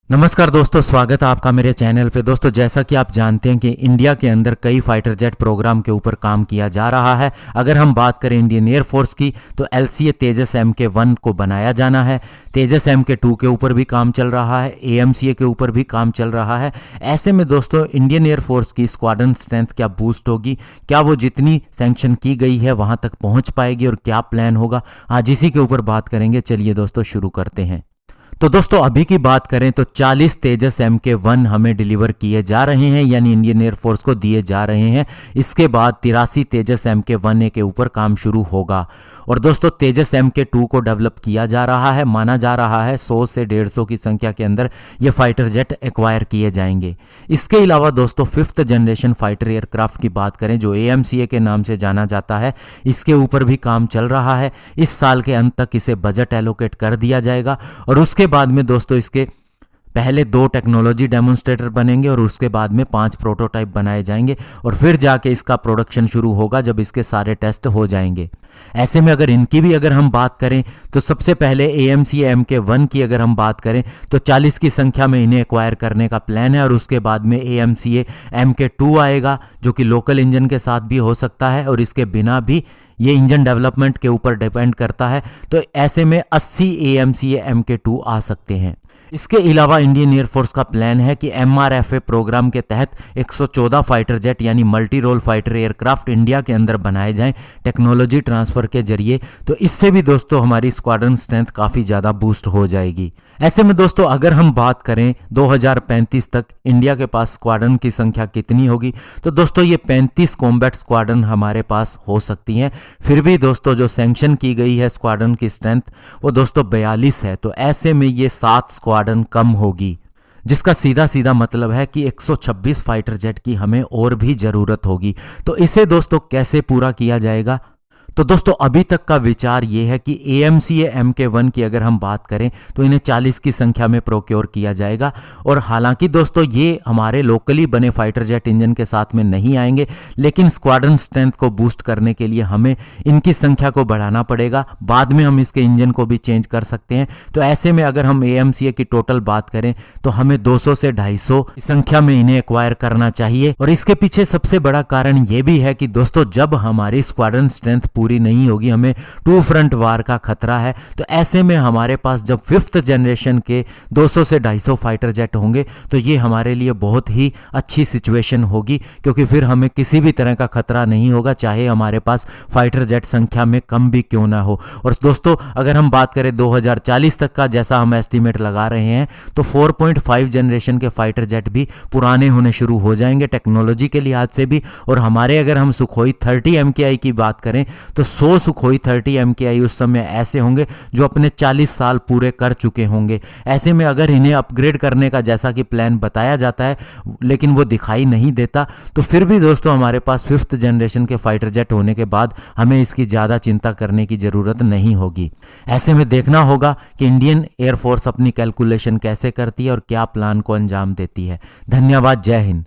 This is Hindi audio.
नमस्कार दोस्तों, स्वागत है आपका मेरे चैनल पे। दोस्तों, जैसा कि आप जानते हैं कि इंडिया के अंदर कई फाइटर जेट प्रोग्राम के ऊपर काम किया जा रहा है। अगर हम बात करें इंडियन एयरफोर्स की तो LCA तेजस MK1 को बनाया जाना है। तेजस MK2 के ऊपर भी काम चल रहा है, AMCA के ऊपर भी काम चल रहा है। ऐसे में दोस्तों, इंडियन एयरफोर्स की स्क्वाड्रन स्ट्रेंथ क्या बूस्ट होगी, क्या वो जितनी सैंक्शन की गई है वहां तक पहुंच पाएगी और क्या प्लान होगा, आज इसी के ऊपर बात करेंगे। चलिए दोस्तों, शुरू करते हैं। तो दोस्तों, अभी की बात करें तो 40 तेजस MK1 हमें डिलीवर किए जा रहे हैं, यानी इंडियन एयरफोर्स को दिए जा रहे हैं। इसके बाद 83 तेजस MK1A के ऊपर काम शुरू होगा। और दोस्तों, तेजस MK2 को डेवलप किया जा रहा है। माना जा रहा है 100 से 150 की संख्या के अंदर ये फाइटर जेट एक्वायर किए जाएंगे। इसके अलावा दोस्तों, 5th जनरेशन फाइटर एयरक्राफ्ट की बात करें जो AMCA के नाम से जाना जाता है, इसके ऊपर भी काम चल रहा है। इस साल के अंत तक इसे बजट एलोकेट कर दिया जाएगा और उसके बाद में दोस्तों इसके पहले 2 टेक्नोलॉजी डेमोन्स्ट्रेटर बनेंगे और उसके बाद में 5 प्रोटोटाइप बनाए जाएंगे और फिर जाके इसका प्रोडक्शन शुरू होगा जब इसके सारे टेस्ट हो जाएंगे। ऐसे में अगर इनकी भी अगर हम बात करें तो सबसे पहले AMCA MK1 की अगर हम बात करें तो 40 की संख्या में इन्हें एक्वायर करने का प्लान है और उसके बाद में AMCA MK2 आएगा जो कि लोकल इंजन के साथ भी हो सकता है और इसके बिना भी ये इंजन डेवलपमेंट के ऊपर डिपेंड करता है। तो ऐसे में 80 AMCA MK2 आ सकते हैं। इसके अलावा इंडियन एयरफोर्स का प्लान है कि MRFA प्रोग्राम के तहत 114 फाइटर जेट यानी multi role fighter aircraft India के अंदर बनाए जाएं टेक्नोलॉजी ट्रांसफर के जरिए। तो इससे भी दोस्तों हमारी स्क्वाड्रन स्ट्रेंथ काफ़ी ज़्यादा बूस्ट हो जाएगी। ऐसे में दोस्तों, अगर हम बात करें 2035 तक इंडिया के पास स्क्वाड्रन की संख्या कितनी होगी, तो दोस्तों ये 35 कॉम्बैट स्क्वाड्रन हमारे पास हो सकती हैं। फिर भी दोस्तों जो सैंक्शन की गई है स्क्वाड्रन की स्ट्रेंथ वो दोस्तों 42 है। तो ऐसे में ये 7 स्क्वाड्रन कम होगी, जिसका सीधा सीधा मतलब है कि 126 फाइटर जेट की हमें और भी ज़रूरत होगी। तो इसे दोस्तों कैसे पूरा किया जाएगा? तो दोस्तों अभी तक का विचार ये है कि AMCA MK1 की अगर हम बात करें तो इन्हें 40 की संख्या में प्रोक्योर किया जाएगा। और हालांकि दोस्तों ये हमारे लोकली बने फाइटर जेट इंजन के साथ में नहीं आएंगे, लेकिन स्क्वाड्रन स्ट्रेंथ को बूस्ट करने के लिए हमें इनकी संख्या को बढ़ाना पड़ेगा। बाद में हम इसके इंजन को भी चेंज कर सकते हैं। तो ऐसे में अगर हम AMCA की टोटल बात करें तो हमें 200 से 250 की संख्या में इन्हें एक्वायर करना चाहिए। और इसके पीछे सबसे बड़ा कारण ये भी है कि दोस्तों जब हमारी स्क्वाड्रन स्ट्रेंथ पूरी नहीं होगी, हमें 2 फ्रंट वार का खतरा है। तो ऐसे में हमारे पास जब 5th जनरेशन के 200 से 250 फाइटर जेट होंगे तो ये हमारे लिए बहुत ही अच्छी सिचुएशन होगी, क्योंकि फिर हमें किसी भी तरह का खतरा नहीं होगा, चाहे हमारे पास फाइटर जेट संख्या में कम भी क्यों ना हो। और दोस्तों अगर हम बात करें 2040 तक का, जैसा हम एस्टिमेट लगा रहे हैं, तो 4.5 जनरेशन के फाइटर जेट भी पुराने होने शुरू हो जाएंगे टेक्नोलॉजी के लिहाज से भी। और हमारे अगर हम सुखोई 30 MKI की बात करें तो 100 सुखोई 30 MKI उस समय ऐसे होंगे जो अपने 40 साल पूरे कर चुके होंगे। ऐसे में अगर इन्हें अपग्रेड करने का जैसा कि प्लान बताया जाता है लेकिन वो दिखाई नहीं देता, तो फिर भी दोस्तों हमारे पास 5th जनरेशन के फाइटर जेट होने के बाद हमें इसकी ज़्यादा चिंता करने की ज़रूरत नहीं होगी। ऐसे में देखना होगा कि इंडियन एयरफोर्स अपनी कैलकुलेशन कैसे करती है और क्या प्लान को अंजाम देती है। धन्यवाद। जय हिंद।